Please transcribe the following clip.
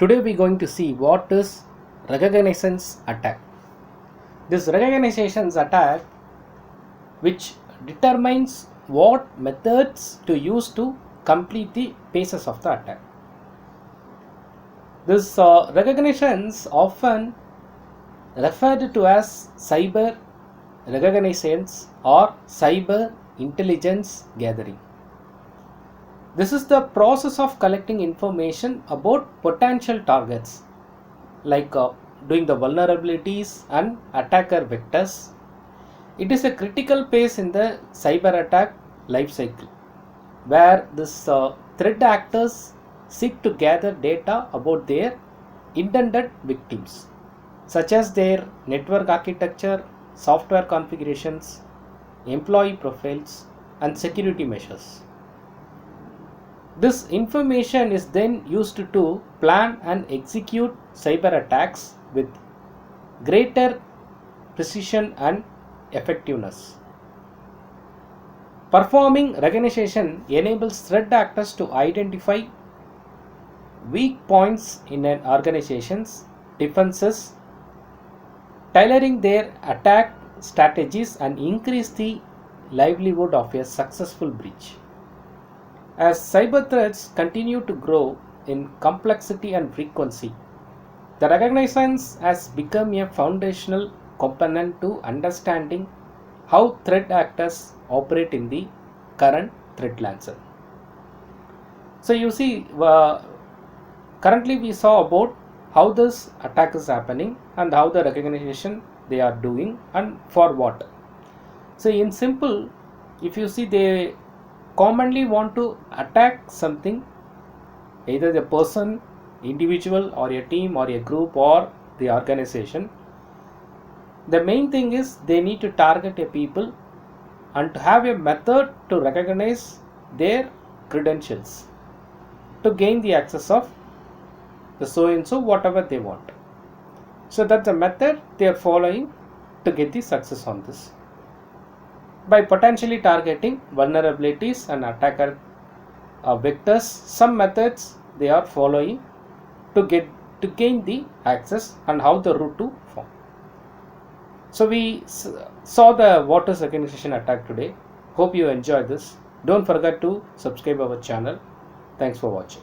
Today we're going to see what is reconnaissance attack. This reconnaissance attack which determines what methods to use to complete the phases of the attack. This reconnaissance often referred to as cyber reconnaissance or cyber intelligence gathering. This is the process of collecting information about potential targets, like doing the vulnerabilities and attacker vectors. It is a critical phase in the cyber attack life cycle, where this threat actors seek to gather data about their intended victims, such as their network architecture, software configurations, employee profiles, and security measures. This information is then used to plan and execute cyber attacks with greater precision and effectiveness. Performing recognition enables threat actors to identify weak points in an organization's defenses, tailoring their attack strategies and increase the livelihood of a successful breach. As cyber threats continue to grow in complexity and frequency, the reconnaissance has become a foundational component to understanding how threat actors operate in the current threat landscape. So you see, currently we saw about how this attack is happening and how the recognition they are doing and for what. So in simple, if you see, they commonly want to attack something, either the person, individual, or a team, or a group, or the organization. The main thing is they need to target a people and to have a method to recognize their credentials to gain the access of the so and so whatever they want. So that's the method they are following to get the success on this. By potentially targeting vulnerabilities and attacker vectors, some methods they are following to gain the access and how the route to form. So we saw the what is recognition attack today. Hope you enjoyed this. Don't forget to subscribe our channel. Thanks for watching.